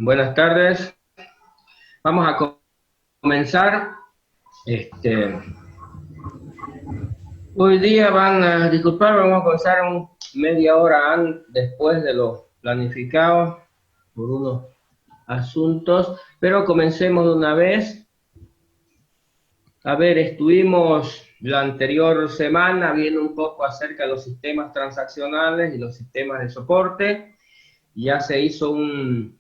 Buenas tardes. Vamos a comenzar. Este, Hoy día van a disculpar, vamos a comenzar media hora después de lo planificado por unos asuntos, pero comencemos de una vez. A ver, estuvimos la anterior semana viendo un poco acerca de los sistemas transaccionales y los sistemas de soporte. Ya se hizo una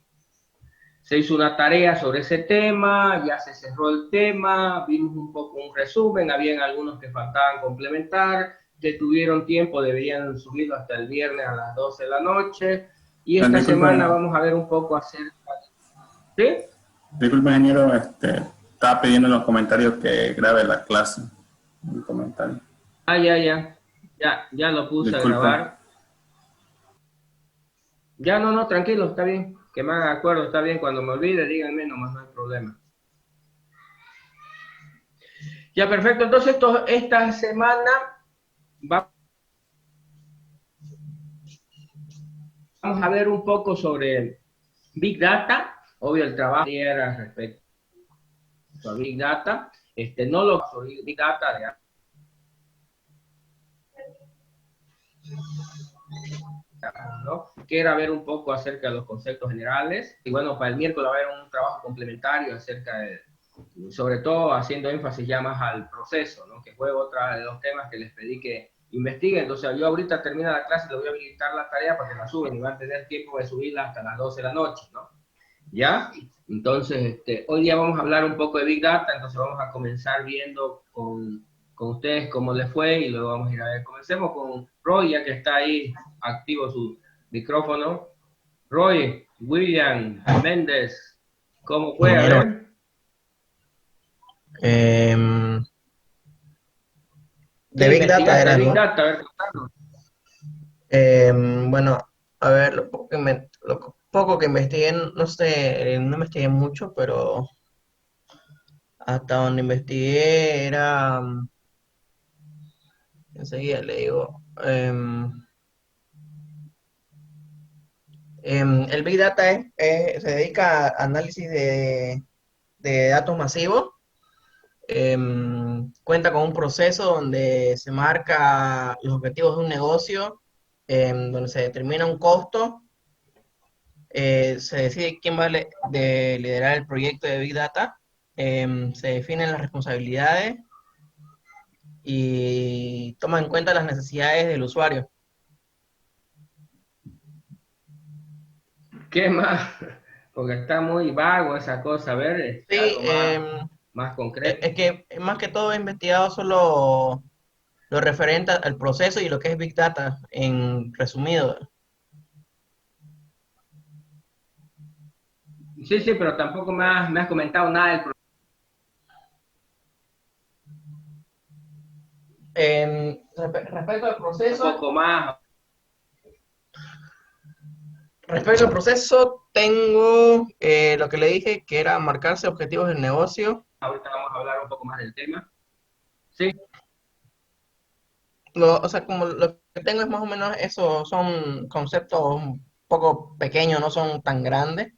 tarea sobre ese tema, ya se cerró el tema, vimos un poco un resumen, habían algunos que faltaban complementar, que tuvieron tiempo, debían subirlo hasta el viernes a las 12 de la noche, y esta Disculpe, semana vamos a ver un poco acerca de... ¿Sí? disculpe, ingeniero, estaba pidiendo en los comentarios que grabe la clase. Un comentario. Ah, ya lo puse a Disculpe. grabar. Ya, no, tranquilo, está bien, que me haga acuerdo, está bien, cuando me olvide, díganme, nomás no hay problema. Ya, perfecto, entonces esta semana vamos a ver un poco sobre Big Data, obvio el trabajo era respecto a Big Data, no lo sobre Big Data, ¿no? Que era ver un poco acerca de los conceptos generales, y bueno, para el miércoles va a haber un trabajo complementario acerca de, sobre todo haciendo énfasis ya más al proceso, ¿no? Que fue otra de los temas que les pedí que investiguen. Entonces yo ahorita termina la clase y le voy a habilitar la tarea para que la suben y van a tener tiempo de subirla hasta las 12 de la noche, ¿no? ¿Ya? Entonces, hoy día vamos a hablar un poco de Big Data, entonces vamos a comenzar viendo con ustedes cómo les fue y luego vamos a ir a ver. Comencemos con Roy, ya que está ahí activo su micrófono. Roy, William, Méndez, ¿cómo fue? A Ingeniero, ver. em, ¿Qué de Big Data investigaste de era, Big ¿no? Data? A ver, contanos. Bueno, a ver, lo poco que investigué, no sé, no investigué mucho, pero hasta donde investigué era, enseguida le digo, el Big Data se dedica a análisis de datos masivos. Cuenta con un proceso donde se marca los objetivos de un negocio, donde se determina un costo, se decide quién va de liderar el proyecto de Big Data, se definen las responsabilidades y toma en cuenta las necesidades del usuario. ¿Qué más? Porque está muy vago esa cosa. A ver, Sí, algo más concreto. es que más que todo he investigado solo lo referente al proceso y lo que es Big Data, en resumido. Sí, sí, pero tampoco me has comentado nada del Respecto al un proceso, poco más. Respecto al proceso, tengo lo que le dije, que era marcarse objetivos del negocio. Ahorita vamos a hablar un poco más del tema. Sí, O sea, como lo que tengo es más o menos eso, son conceptos un poco pequeños, no son tan grandes,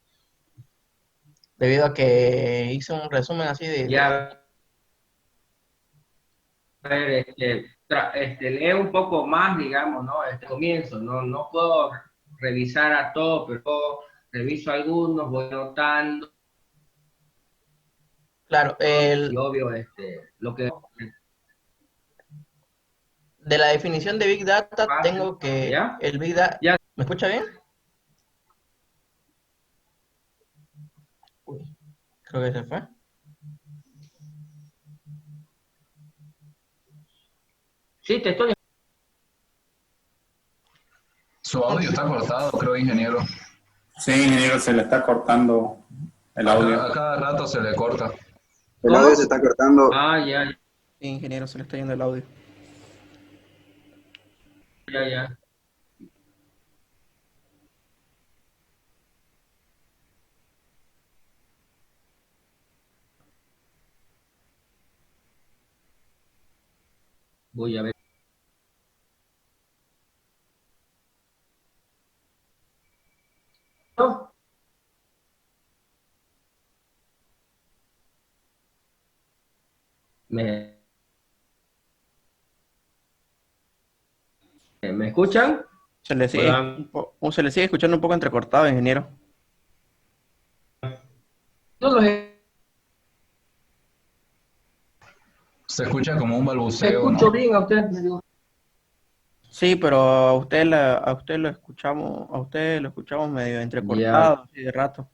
debido a que hice un resumen así ya, a ver, lee un poco más, digamos, ¿no? Este comienzo, no puedo revisar a todo, pero reviso algunos, voy notando claro, y obvio, lo que de la definición de Big Data, pase, tengo que ¿ya? el Big Data, Ya, ¿me escucha bien? Uy, creo que se fue. sí, te estoy... Su audio está cortado, creo, ingeniero. Sí, ingeniero, se le está cortando el audio. A cada rato se le corta. El audio se ¿Cómo? está cortando. Ah, ya, Sí, ingeniero, se le está yendo el audio. ya. Voy a ver. ¿Me, me escuchan? Hola. Se le sigue escuchando un poco entrecortado, ingeniero. No los Se escucha como un balbuceo, escucho ¿no? bien a ustedes. Sí, pero a usted lo escuchamos medio Ya, entrecortado, así de rato.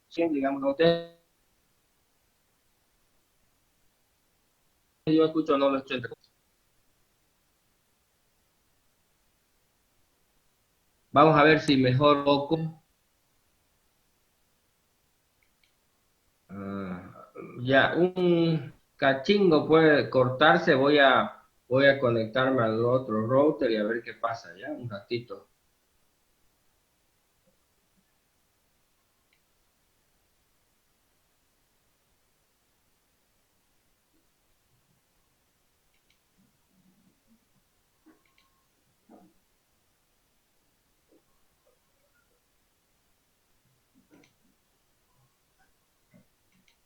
sí, digamos, a ustedes yo escucho, no lo estoy entre- Vamos a ver si mejor poco. Ya, un cachingo puede cortarse. Voy a conectarme al otro router y a ver qué pasa, ya, un ratito.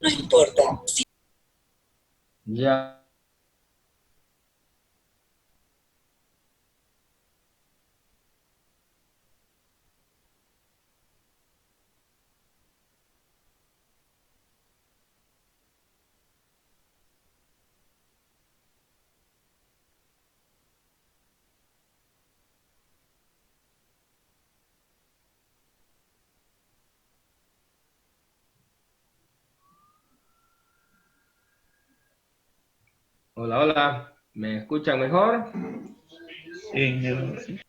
No importa. Ya. Hola, hola. ¿Me escuchan mejor? Sí, ingeniero, sí.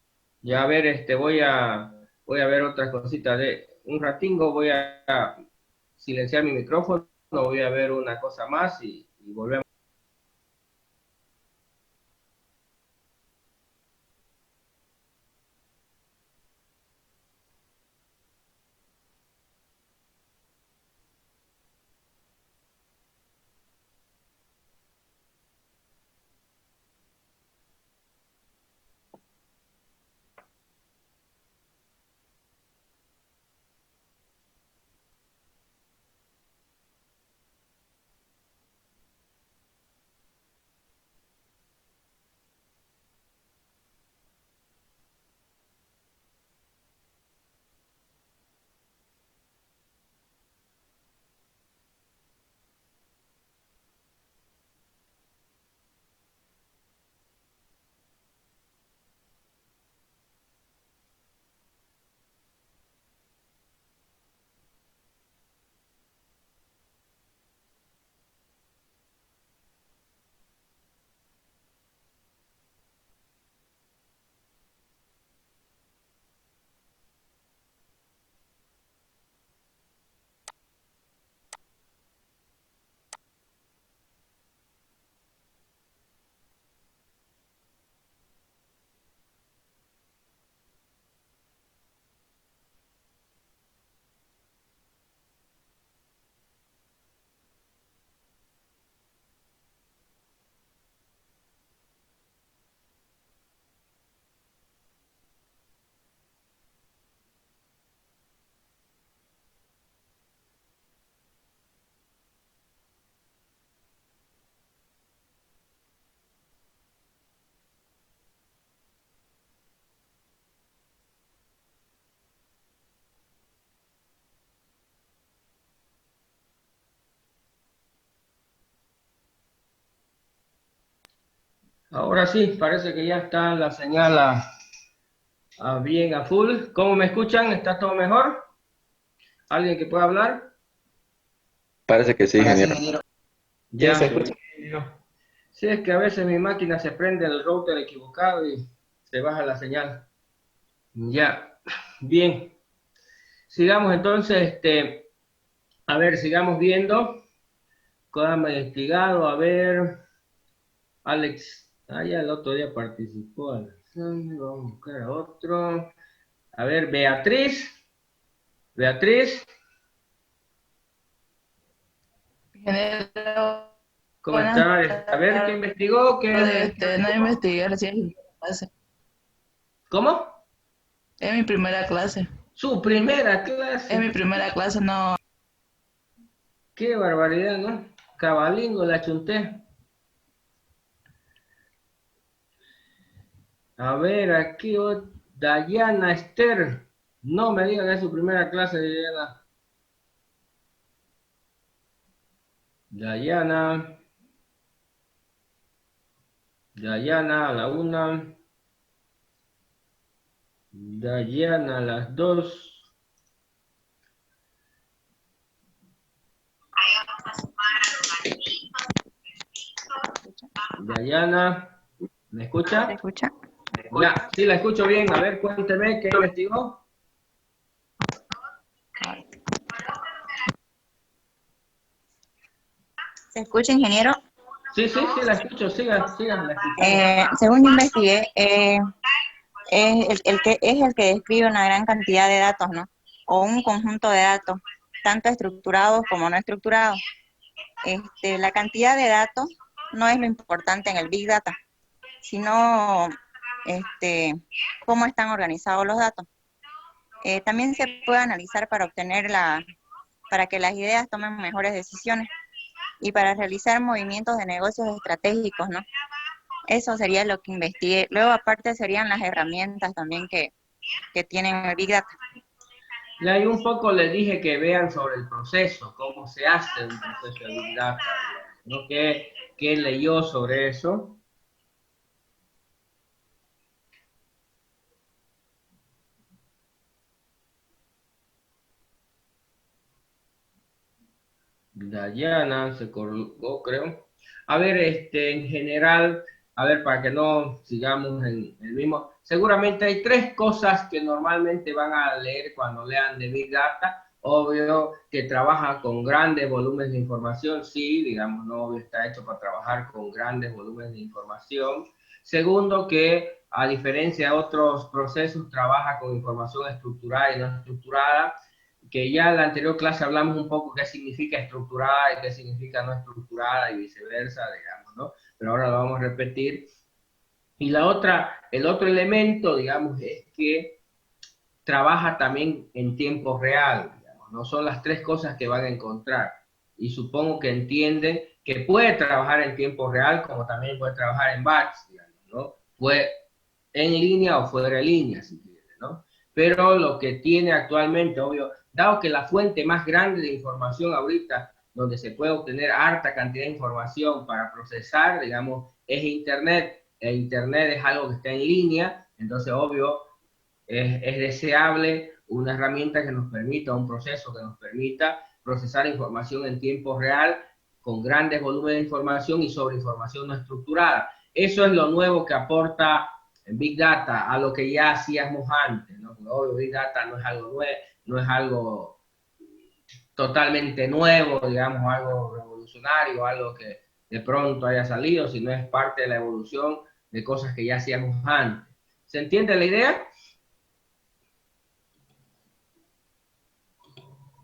Ya a ver, voy a ver otras cositas de un ratingo, voy a silenciar mi micrófono, voy a ver una cosa más y volvemos. Ahora sí, parece que ya está la señal bien a full. ¿Cómo me escuchan? ¿Está todo mejor? ¿Alguien que pueda hablar? Parece que sí, ingeniero. Sí, Ya. se escucha. Sí, es que a veces mi máquina se prende el router equivocado y se baja la señal. Ya, bien. Sigamos entonces, a ver, sigamos viendo. Código investigado, a ver. Alex, ya el otro día participó Alexander, vamos a buscar a otro. A ver, Beatriz. Beatriz, Ingeniero, ¿cómo buenas está? A ver, ¿qué tardes. investigó? No investigué recién en mi clase. ¿Cómo? Es mi primera clase. Su primera Es clase. mi primera clase, no. Qué barbaridad, ¿no? Cabalingo la chunté. A ver, aquí Dayana Esther. No me digan que es su primera clase, Dayana. Dayana. Dayana a la 1. Dayana a las 2. Dayana, ¿me escucha? ¿Se escucha? Ya, sí, la escucho bien. A ver, cuénteme, ¿qué investigó? ¿Se escucha, ingeniero? Sí, sí, sí, la escucho. Siga, siga, la escuchamos. Según investigué, es el que describe una gran cantidad de datos, ¿no? O un conjunto de datos, tanto estructurados como no estructurados. La cantidad de datos no es lo importante en el Big Data, sino cómo están organizados los datos. También se puede analizar para para que las ideas tomen mejores decisiones y para realizar movimientos de negocios estratégicos, ¿no? Eso sería lo que investigué. Luego, aparte, serían las herramientas también que tienen el Big Data. Y ahí un poco les dije que vean sobre el proceso, cómo se hace un proceso de Big Data, ¿no? ¿Qué leyó sobre eso? Dayana se colgó, creo. A ver, en general, a ver, para que no sigamos en el mismo, seguramente hay tres cosas que normalmente van a leer cuando lean de Big Data. Obvio que trabaja con grandes volúmenes de información, sí, digamos, no obvio está hecho para trabajar con grandes volúmenes de información. Segundo, que a diferencia de otros procesos, trabaja con información estructurada y no estructurada, que ya en la anterior clase hablamos un poco qué significa estructurada y qué significa no estructurada y viceversa, digamos, ¿no? Pero ahora lo vamos a repetir. Y el otro elemento, digamos, es que trabaja también en tiempo real, digamos, no son las tres cosas que van a encontrar. Y supongo que entienden que puede trabajar en tiempo real como también puede trabajar en batch, digamos, ¿no? Puede en línea o fuera de línea, si quiere, ¿no? Pero lo que tiene actualmente, obvio, dado que la fuente más grande de información ahorita, donde se puede obtener harta cantidad de información para procesar, digamos, es Internet. E Internet es algo que está en línea, entonces, obvio, es deseable una herramienta que nos permita, un proceso que nos permita procesar información en tiempo real, con grandes volúmenes de información y sobre información no estructurada. Eso es lo nuevo que aporta Big Data a lo que ya hacíamos antes, ¿no? Porque obvio, Big Data no es algo nuevo, no es algo totalmente nuevo, digamos, algo revolucionario, algo que de pronto haya salido, sino es parte de la evolución de cosas que ya hacíamos antes. ¿Se entiende la idea?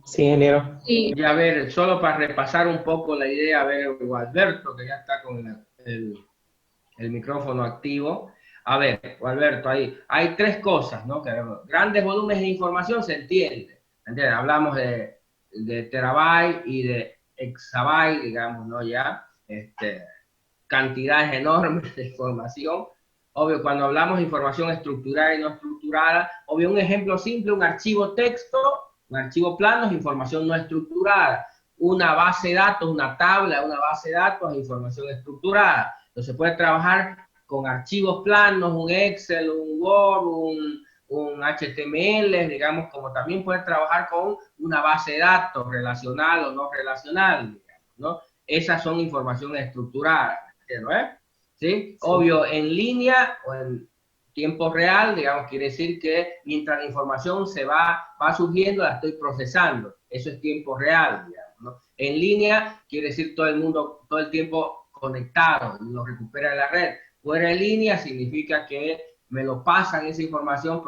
Sí, ingeniero. Y a ver, solo para repasar un poco la idea, a ver, Alberto, que ya está con el micrófono activo. A ver, Alberto, ahí hay tres cosas, ¿no? Que grandes volúmenes de información se entiende. ¿Entiendes? Hablamos de terabyte y de exabyte, digamos, ¿no? Ya, cantidades enormes de información. Obvio, cuando hablamos de información estructurada y no estructurada, obvio, un ejemplo simple, un archivo texto, un archivo plano es información no estructurada. Una base de datos, una tabla, una base de datos es información estructurada. Entonces se puede trabajar con archivos planos, un Excel, un Word, un HTML, digamos, como también puede trabajar con una base de datos relacional o no relacional, digamos, ¿no? Esas son informaciones estructuradas, ¿no? ¿Sí? Sí. Obvio, en línea o en tiempo real, digamos, quiere decir que mientras la información va surgiendo, la estoy procesando. Eso es tiempo real, digamos, ¿no? En línea quiere decir todo el mundo, todo el tiempo conectado, lo recupera en la red. Fuera de línea significa que me lo pasan esa información,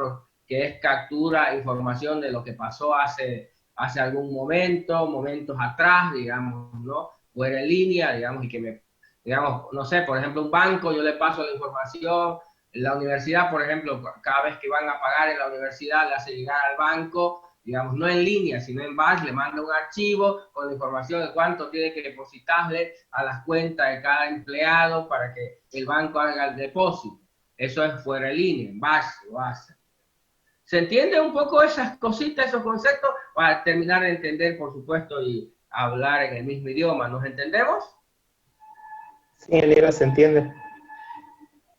que es captura información de lo que pasó hace algún momentos atrás, digamos, ¿no? Fuera de línea, digamos, y que digamos, no sé, por ejemplo, un banco, yo le paso la información, la universidad, por ejemplo, cada vez que van a pagar en la universidad, le hace llegar al banco digamos, no en línea, sino en batch, le manda un archivo con la información de cuánto tiene que depositarle a las cuentas de cada empleado para que el banco haga el depósito. Eso es fuera de línea, en batch lo hace. ¿Se entiende un poco esas cositas, esos conceptos? Para terminar de entender, por supuesto, y hablar en el mismo idioma. ¿Nos entendemos? Sí, ingeniero, se entiende.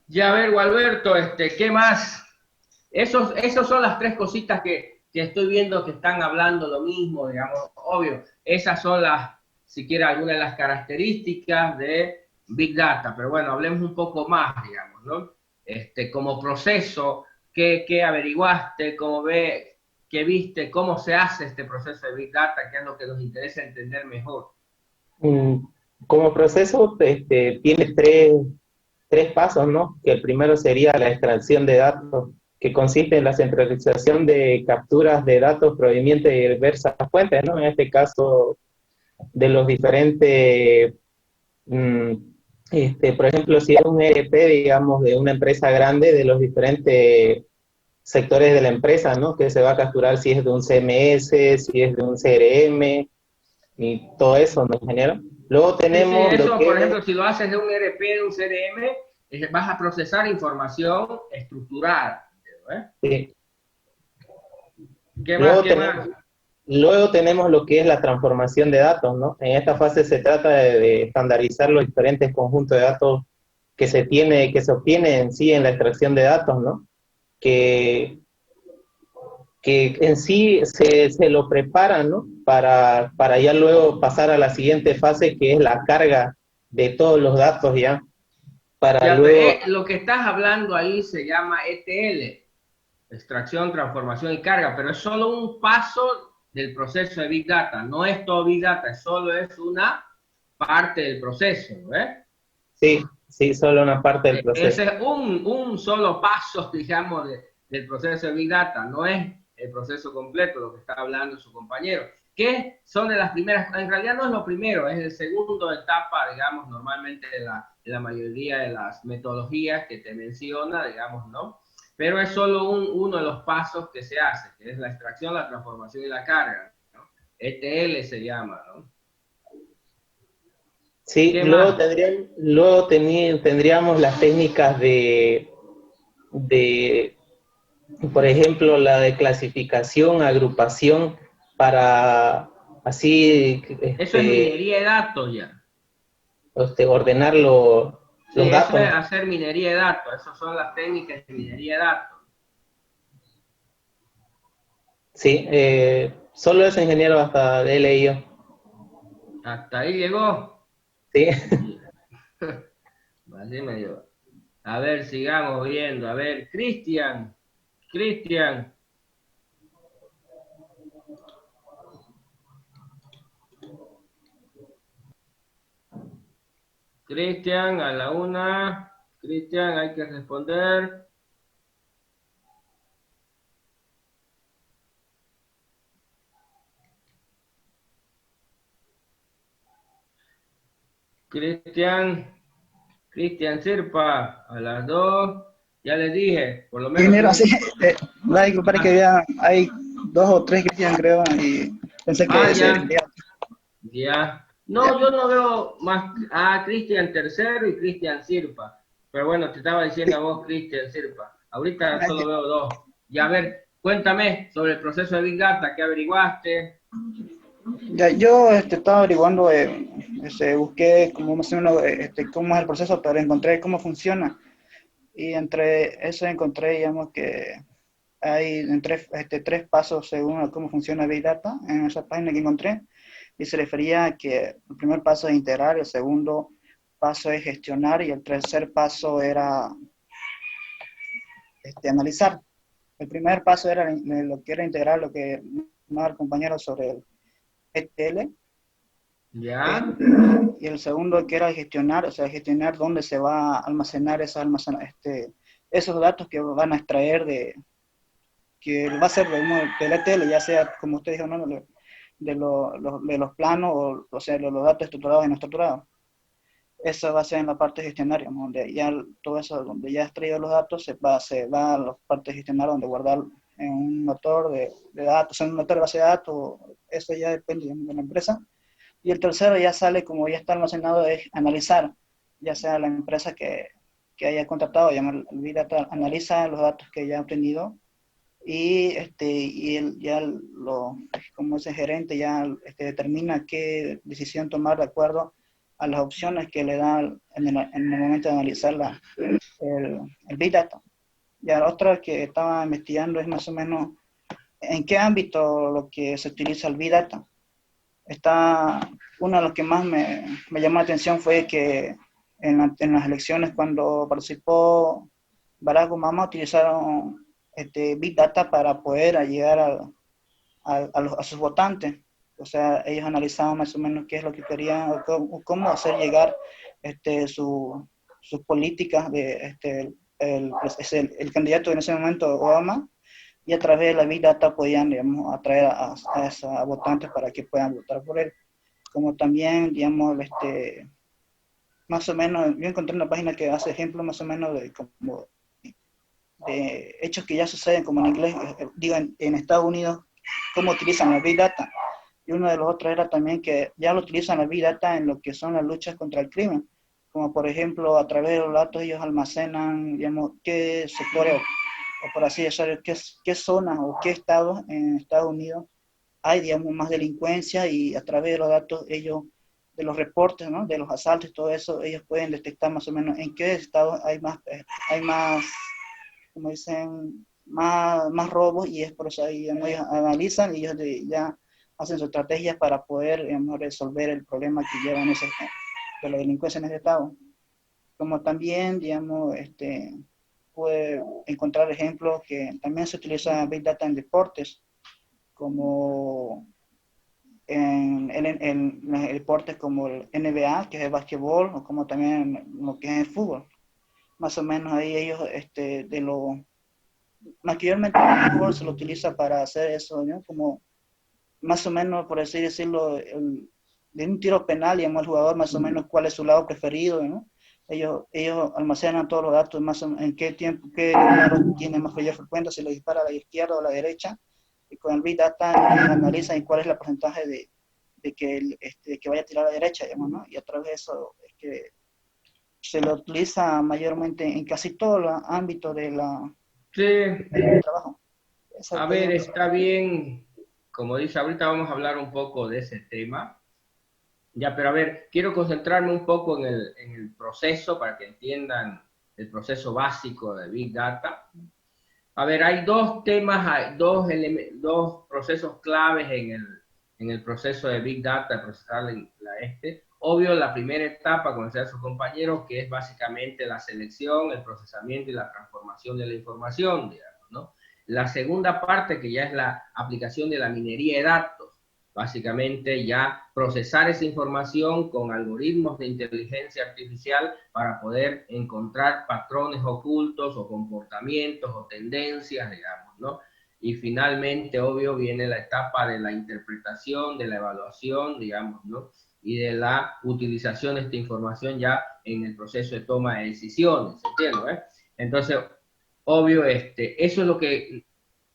Ya, a ver, Gualberto, ¿qué más? Esos son las tres cositas que estoy viendo que están hablando lo mismo, digamos, obvio. Esas son si quiere, algunas de las características de Big Data. Pero bueno, hablemos un poco más, digamos, ¿no? Como proceso, ¿qué averiguaste? ¿Qué viste? ¿Cómo se hace este proceso de Big Data? ¿Qué es lo que nos interesa entender mejor? Como proceso, tiene tres pasos, ¿no? Que el primero sería la extracción de datos, que consiste en la centralización de capturas de datos provenientes de diversas fuentes, ¿no? En este caso, de los diferentes, por ejemplo, si es un ERP, digamos, de una empresa grande, de los diferentes sectores de la empresa, ¿no? Que se va a capturar si es de un CMS, si es de un CRM, y todo eso, ¿no, ingeniero? Luego tenemos... Sí, eso, por ejemplo, si lo haces de un ERP, de un CRM, vas a procesar información estructurada. Sí. ¿Qué más? Luego tenemos lo que es la transformación de datos, ¿no? En esta fase se trata de estandarizar los diferentes conjuntos de datos que se obtiene en sí en la extracción de datos, ¿no? Que en sí se lo preparan, ¿no? Para ya luego pasar a la siguiente fase, que es la carga de todos los datos ya. Luego... Lo que estás hablando ahí se llama ETL, extracción, transformación y carga, pero es solo un paso del proceso de Big Data, no es todo Big Data, solo es una parte del proceso, ¿eh? Sí, solo una parte del proceso. Ese es un solo paso, digamos, del proceso de Big Data, no es el proceso completo, lo que está hablando su compañero, que son de las primeras, en realidad no es lo primero, es el segundo etapa, digamos, normalmente de la mayoría de las metodologías que te menciona, digamos, ¿no? Pero es solo uno de los pasos que se hace, que es la extracción, la transformación y la carga, ¿no? ETL se llama, ¿no? Sí, luego tendríamos las técnicas de, por ejemplo, la de clasificación, agrupación, para así... Eso es minería de datos ya. Ordenar los datos. Eso es hacer minería de datos, esas son las técnicas de minería de datos. Sí, solo ese ingeniero hasta he leído. ¿Hasta ahí llegó? Sí. Vale, medio. A ver, sigamos viendo. A ver, Cristian. Cristian, a la una. Cristian, hay que responder. Cristian Sirpa, a las 2. Ya les dije, por lo menos. Primero, sí, parece que ya hay 2 o 3 Cristian, creo, y pensé que ya. No, yo no veo más a Cristian tercero y Cristian Sirpa. Pero bueno, te estaba diciendo a vos, Cristian Sirpa. Ahorita solo veo 2. Ya, a ver, cuéntame sobre el proceso de Big Data, ¿qué averiguaste? Ya, yo estaba averiguando, busqué cómo es el proceso, pero encontré cómo funciona. Y entre eso encontré, digamos, que hay tres pasos según cómo funciona Big Data en esa página que encontré. Y se refería a que el primer paso es integrar, el segundo paso es gestionar y el tercer paso era analizar. El primer paso era lo que era integrar, lo que llamaba el compañero sobre el ETL. Ya. Y el segundo que era gestionar, o sea, gestionar dónde se va a almacenar esos datos que van a extraer que va a ser del ETL, ya sea, como usted dijo, ¿no? de los planos, o sea, los datos estructurados y no estructurados. Eso va a ser en la parte gestionaria, ¿no? Donde ya todo eso, donde ya has traído los datos, se va a la parte gestionaria donde guardar en un motor de datos, en un motor de base de datos, eso ya depende de la empresa. Y el tercero ya sale, como ya está almacenado, es analizar, ya sea la empresa que haya contratado, llama el Big Data, analiza los datos que ya ha obtenido y, como ese gerente ya determina qué decisión tomar de acuerdo a las opciones que le da en el momento de analizar el Big Data. Ya la otra que estaba investigando es más o menos en qué ámbito lo que se utiliza el Big Data. Uno de los que más me llamó la atención fue que en las elecciones, cuando participó Barack Obama, utilizaron Big Data para poder llegar a sus votantes. O sea, ellos analizaban más o menos qué es lo que querían o cómo hacer llegar sus políticas el candidato en ese momento, Obama, y a través de la Big Data podían, digamos, atraer a esos votantes para que puedan votar por él. Como también, digamos, más o menos, yo encontré una página que hace ejemplos más o menos de hechos que ya suceden, como en inglés, digo, en Estados Unidos, cómo utilizan la Big Data. Y uno de los otros era también que ya lo utilizan la Big Data en lo que son las luchas contra el crimen. Como por ejemplo, a través de los datos ellos almacenan, digamos, qué sectores, o por así decirlo, qué zonas o qué estados en Estados Unidos hay, digamos, más delincuencia, y a través de los datos ellos, de los reportes, ¿no?, de los asaltos y todo eso, ellos pueden detectar más o menos en qué estados hay más, como dicen, más robos, y es por eso ahí, digamos, ellos analizan y ellos ya hacen su estrategia para poder, digamos, resolver el problema que llevan de la delincuencia en ese estado. Como también, digamos, puede encontrar ejemplos que también se utiliza Big Data en deportes, como en deportes como el NBA, que es el básquetbol, o como también lo que es el fútbol. Más o menos ahí ellos, mayormente el fútbol se lo utiliza para hacer eso, ¿no? Como más o menos, por así decirlo, de un tiro penal, digamos, el jugador más o menos cuál es su lado preferido, ¿no? Ellos almacenan todos los datos, más en qué tiempo, qué lado tiene más mayor frecuencia, si lo dispara a la izquierda o a la derecha, y con el Big Data analizan cuál es el porcentaje de que vaya a tirar a la derecha, digamos, ¿no? Y a través de eso es que se lo utiliza mayormente en casi todos los ámbitos del trabajo. A ver, está bien. Como dice, ahorita vamos a hablar un poco de ese tema. Ya, pero a ver, quiero concentrarme un poco en el proceso para que entiendan el proceso básico de Big Data. A ver, hay dos temas, hay dos procesos claves en el proceso de Big Data, procesar Obvio, la primera etapa, como decía su compañero, que es básicamente la selección, el procesamiento y la transformación de la información, digamos, ¿no? La segunda parte, que ya es la aplicación de la minería de datos, básicamente ya procesar esa información con algoritmos de inteligencia artificial para poder encontrar patrones ocultos o comportamientos o tendencias, digamos, ¿no? Y finalmente, obvio, viene la etapa de la interpretación, de la evaluación, digamos, ¿no? Y de la utilización de esta información ya en el proceso de toma de decisiones, ¿entiendes? Entonces, obvio, eso es lo que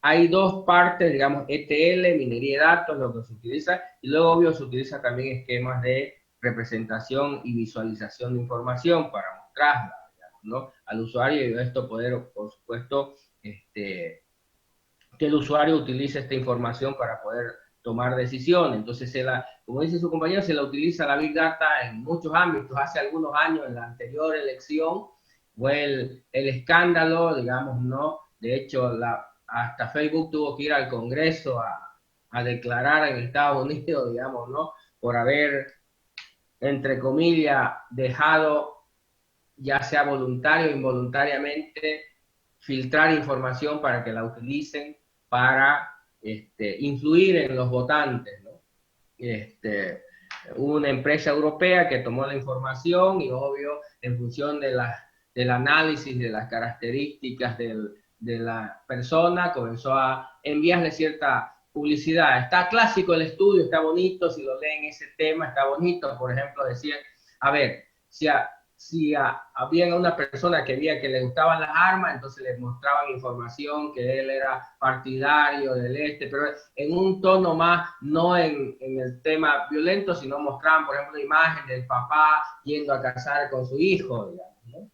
hay dos partes, digamos, ETL, minería de datos, lo que se utiliza, y luego, obvio, se utiliza también esquemas de representación y visualización de información para mostrarla, digamos, ¿no?, al usuario, y esto poder, por supuesto, que el usuario utilice esta información para poder tomar decisiones. Entonces, como dice su compañero, se la utiliza la Big Data en muchos ámbitos. Hace algunos años, en la anterior elección, fue el escándalo, digamos, ¿no? De hecho, hasta Facebook tuvo que ir al Congreso a declarar en Estados Unidos, digamos, ¿no?, por haber, entre comillas, dejado, ya sea voluntario o involuntariamente, filtrar información para que la utilicen para influir en los votantes, ¿no? Hubo una empresa europea que tomó la información y, obvio, en función del análisis de las características de la persona, comenzó a enviarle cierta publicidad. Está clásico el estudio, está bonito, si lo leen ese tema, está bonito. Por ejemplo, decía, a ver, si había una persona que veía que le gustaban las armas, entonces les mostraban información que él era partidario del pero en un tono más, no en el tema violento, sino mostraban, por ejemplo, una imagen del papá yendo a cazar con su hijo, digamos, ¿no?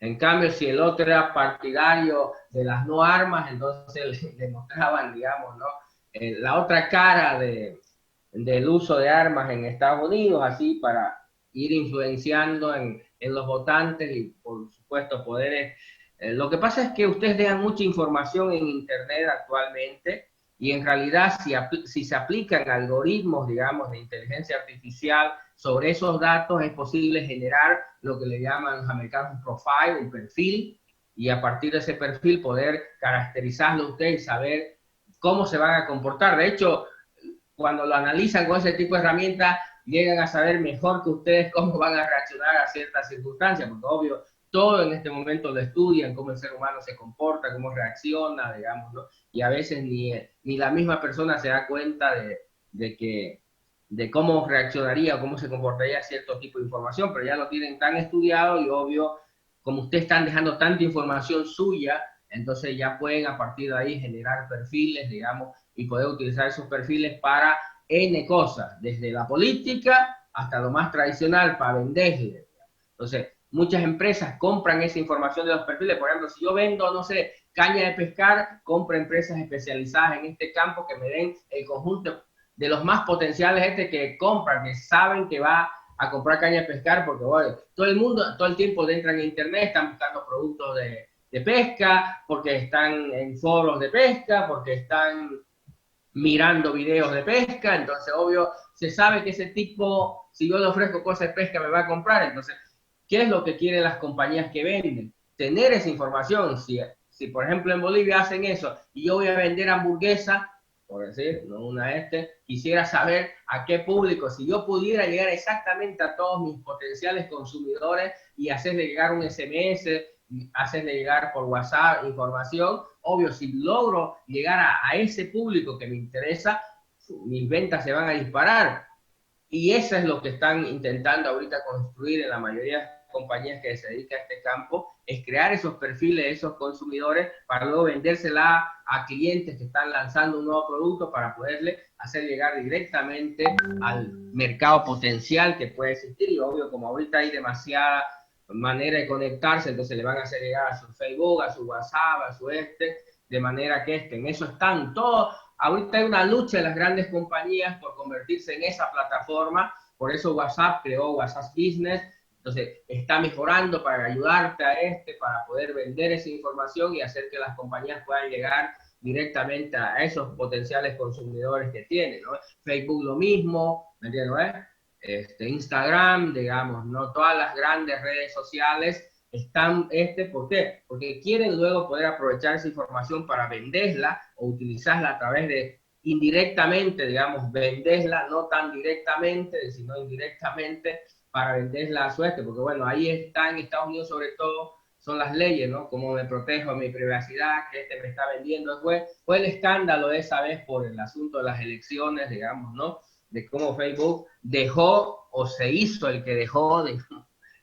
En cambio, si el otro era partidario de las no armas, entonces le mostraban, digamos, ¿no? La otra cara del uso de armas en Estados Unidos, así para ir influenciando en los votantes y, por supuesto, poder... lo que pasa es que ustedes dejan mucha información en Internet actualmente y en realidad si se aplican algoritmos, digamos, de inteligencia artificial sobre esos datos, es posible generar lo que le llaman los americanos un profile, un perfil, y a partir de ese perfil poder caracterizarlo ustedes y saber cómo se van a comportar. De hecho, cuando lo analizan con ese tipo de herramientas, llegan a saber mejor que ustedes cómo van a reaccionar a ciertas circunstancias, porque obvio, todo en este momento lo estudian, cómo el ser humano se comporta, cómo reacciona, digamos, ¿no? Y a veces ni la misma persona se da cuenta de cómo reaccionaría o cómo se comportaría cierto tipo de información, pero ya lo tienen tan estudiado y obvio, como ustedes están dejando tanta información suya, entonces ya pueden a partir de ahí generar perfiles, digamos, y poder utilizar esos perfiles para N cosas, desde la política hasta lo más tradicional para venderle. Entonces, muchas empresas compran esa información de los perfiles. Por ejemplo, si yo vendo, no sé, caña de pescar, compro empresas especializadas en este campo que me den el conjunto de los más potenciales que compran, que saben que va a comprar caña de pescar, porque bueno, todo el mundo, todo el tiempo entran en internet, están buscando productos de pesca, porque están en foros de pesca, porque están mirando videos de pesca, entonces obvio, se sabe que ese tipo, si yo le ofrezco cosas de pesca, me va a comprar. Entonces, ¿qué es lo que quieren las compañías que venden? Tener esa información. Si por ejemplo en Bolivia hacen eso y yo voy a vender hamburguesa, por decir, no una quisiera saber a qué público, si yo pudiera llegar exactamente a todos mis potenciales consumidores y hacerle llegar un SMS, hacerle llegar por WhatsApp información, obvio, si logro llegar a ese público que me interesa, mis ventas se van a disparar. Y eso es lo que están intentando ahorita construir en la mayoría de las compañías que se dedican a este campo, es crear esos perfiles de esos consumidores para luego vendérsela a clientes que están lanzando un nuevo producto para poderle hacer llegar directamente al mercado potencial que puede existir. Y obvio, como ahorita hay demasiada manera de conectarse, entonces le van a hacer llegar a su Facebook, a su WhatsApp, a su de manera que en eso están todos. Ahorita hay una lucha de las grandes compañías por convertirse en esa plataforma, por eso WhatsApp creó WhatsApp Business, entonces está mejorando para ayudarte a para poder vender esa información y hacer que las compañías puedan llegar directamente a esos potenciales consumidores que tienen, ¿no? Facebook lo mismo, ¿me entiendes? Instagram, digamos, ¿no? Todas las grandes redes sociales están, ¿por qué? Porque quieren luego poder aprovechar esa información para venderla o utilizarla a través de, indirectamente, digamos, venderla, no tan directamente, sino indirectamente, para venderla a su porque bueno, ahí está en Estados Unidos sobre todo, son las leyes, ¿no? Cómo me protejo mi privacidad, que me está vendiendo. Fue el escándalo de esa vez por el asunto de las elecciones, digamos, ¿no? De cómo Facebook dejó o se hizo el que dejó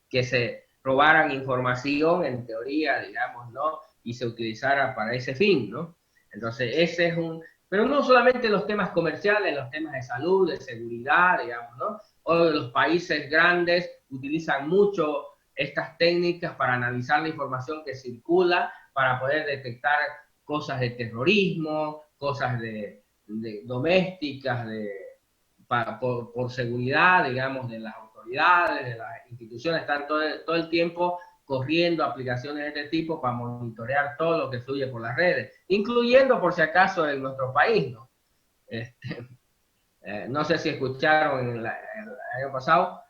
que se robaran información, en teoría, digamos, ¿no? Y se utilizara para ese fin, ¿no? Entonces, ese es pero no solamente los temas comerciales, los temas de salud, de seguridad, digamos, ¿no? Hoy los países grandes utilizan mucho estas técnicas para analizar la información que circula, para poder detectar cosas de terrorismo, cosas de domésticas, por seguridad, digamos, de las autoridades, de las instituciones, están todo el tiempo corriendo aplicaciones de este tipo para monitorear todo lo que fluye por las redes, incluyendo por si acaso en nuestro país, ¿no? No sé si escucharon el año pasado,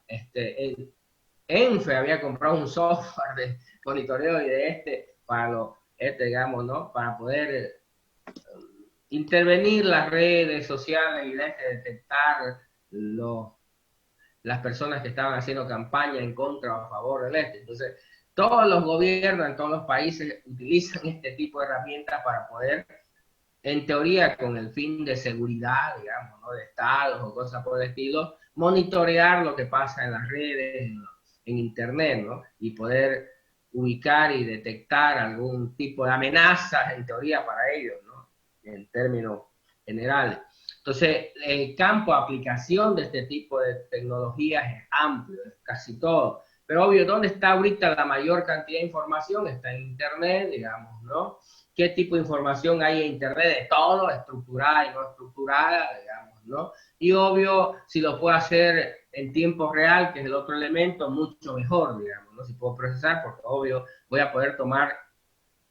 ENFE había comprado un software de monitoreo y para digamos, ¿no? Para poder intervenir las redes sociales y detectar las personas que estaban haciendo campaña en contra o a favor del Entonces, todos los gobiernos en todos los países utilizan este tipo de herramientas para poder, en teoría, con el fin de seguridad, digamos, ¿no? De estados o cosas por el estilo, monitorear lo que pasa en las redes, en Internet, ¿no? Y poder ubicar y detectar algún tipo de amenazas, en teoría, para ellos, ¿no? En términos generales. Entonces, el campo de aplicación de este tipo de tecnologías es amplio, es casi todo. Pero obvio, ¿dónde está ahorita la mayor cantidad de información? Está en Internet, digamos, ¿no? ¿Qué tipo de información hay en Internet? De todo, estructurada y no estructurada, digamos, ¿no? Y obvio, si lo puedo hacer en tiempo real, que es el otro elemento, mucho mejor, digamos, ¿no? Si puedo procesar, porque obvio voy a poder tomar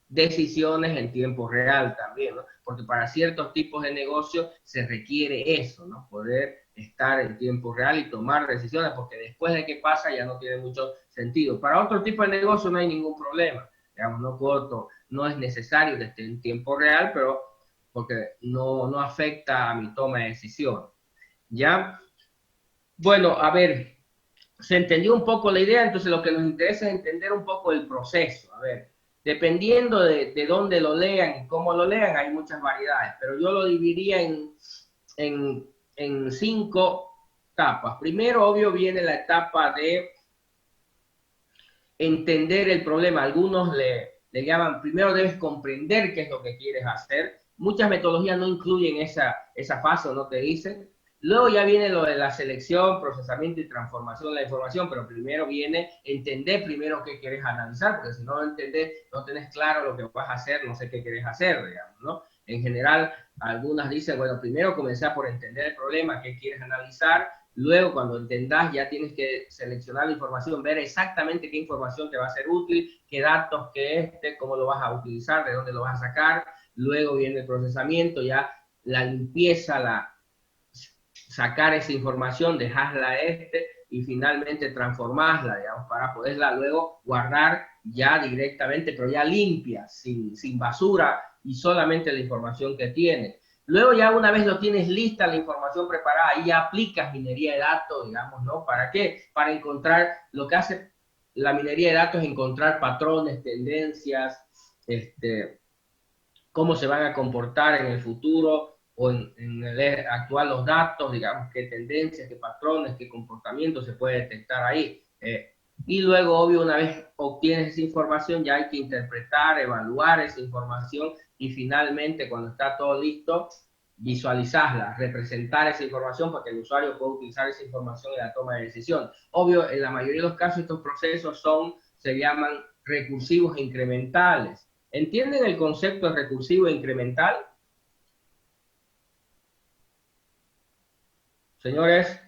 decisiones en tiempo real también, ¿no? Porque para ciertos tipos de negocios se requiere eso, ¿no? Poder estar en tiempo real y tomar decisiones, porque después de que pasa ya no tiene mucho sentido. Para otro tipo de negocio no hay ningún problema, digamos, no es necesario que esté en tiempo real, pero porque no afecta a mi toma de decisión, ¿ya? Bueno, a ver, se entendió un poco la idea, entonces lo que nos interesa es entender un poco el proceso. A ver, dependiendo de dónde lo lean y cómo lo lean, hay muchas variedades, pero yo lo dividiría en 5 etapas. Primero, obvio, viene la etapa de entender el problema. Algunos le llaman, primero debes comprender qué es lo que quieres hacer. Muchas metodologías no incluyen esa fase, o no te dicen. Luego ya viene lo de la selección, procesamiento y transformación de la información, pero primero viene entender primero qué quieres analizar, porque si no entendés, no tenés claro lo que vas a hacer, no sé qué quieres hacer, digamos, ¿no? En general, algunas dicen, bueno, primero comenzar por entender el problema, qué quieres analizar, luego cuando entendás ya tienes que seleccionar la información, ver exactamente qué información te va a ser útil, qué datos, cómo lo vas a utilizar, de dónde lo vas a sacar, luego viene el procesamiento, ya la limpieza, sacar esa información, dejarla y finalmente transformarla, digamos, para poderla luego guardar ya directamente, pero ya limpia, sin basura y solamente la información que tiene. Luego ya una vez lo tienes lista la información preparada, ahí ya aplicas minería de datos, digamos, ¿no? ¿Para qué? Para encontrar, lo que hace la minería de datos es encontrar patrones, tendencias, cómo se van a comportar en el futuro, o en el actual los datos, digamos, qué tendencias, qué patrones, qué comportamientos se puede detectar ahí. Y luego, obvio, una vez obtienes esa información, ya hay que interpretar, evaluar esa información y finalmente, cuando está todo listo, visualizarla, representar esa información para que el usuario pueda utilizar esa información en la toma de decisión. Obvio, en la mayoría de los casos estos procesos se llaman recursivos e incrementales. ¿Entienden el concepto de recursivo e incremental? Señores.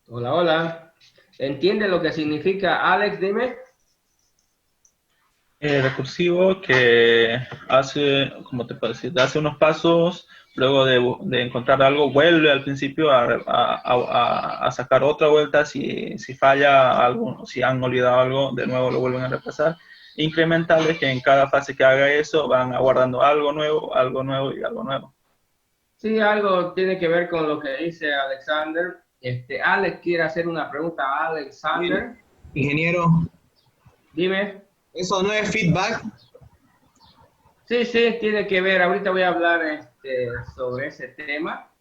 Hola, hola. ¿Entienden lo que significa, Alex? Dime. Recursivo que hace, ¿cómo te puedo decir? Hace unos pasos, luego de encontrar algo, vuelve al principio a sacar otra vuelta. Si falla algo, si han olvidado algo, de nuevo lo vuelven a repasar. Incrementales, que en cada fase que haga eso van aguardando algo nuevo y algo nuevo. Sí, algo tiene que ver con lo que dice Alexander. Alex quiere hacer una pregunta a Alexander. Ingeniero. Dime. ¿Eso no es feedback? Sí, tiene que ver. Ahorita voy a hablar sobre ese tema.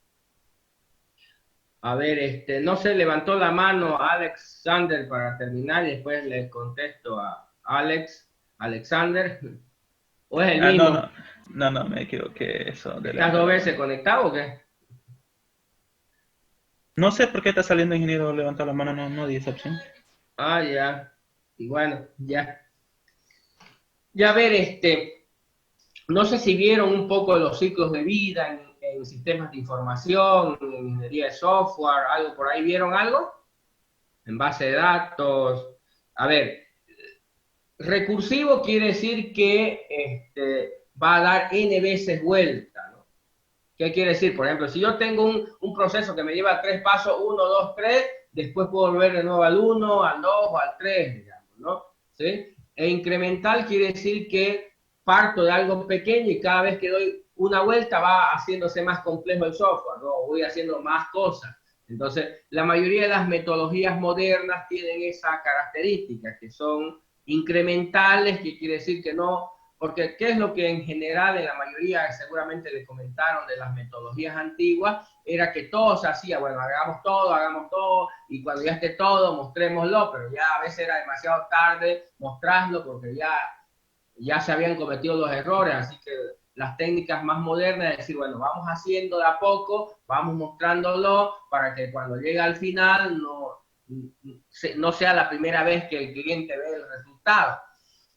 A ver, no se levantó la mano Alexander para terminar y después le contesto a Alexander. ¿O es el mismo? No, me equivoqué. ¿Estás 2 veces conectado o qué? No sé por qué está saliendo ingeniero levantar la mano, no di esa opción. Ah, ya. Y bueno, ya. Ya, a ver, no sé si vieron un poco de los ciclos de vida en sistemas de información, en ingeniería de software, algo por ahí. ¿Vieron algo? En base de datos. A ver, recursivo quiere decir que va a dar n veces vuelta, ¿no? ¿Qué quiere decir? Por ejemplo, si yo tengo un proceso que me lleva 3 pasos, 1, 2, 3, después puedo volver de nuevo al 1, al 2 o al 3, digamos, ¿no? ¿Sí? E incremental quiere decir que parto de algo pequeño y cada vez que doy una vuelta va haciéndose más complejo el software, ¿no? Voy haciendo más cosas. Entonces, la mayoría de las metodologías modernas tienen esa característica, que son incrementales, que quiere decir que no porque ¿qué es lo que en general en la mayoría seguramente le comentaron de las metodologías antiguas? Era que todo se hacía, bueno, hagamos todo, y cuando ya esté todo, mostrémoslo, pero ya a veces era demasiado tarde mostrarlo porque ya se habían cometido los errores, así que las técnicas más modernas es decir, bueno, vamos haciendo de a poco, vamos mostrándolo para que cuando llegue al final no sea la primera vez que el cliente ve el resultado.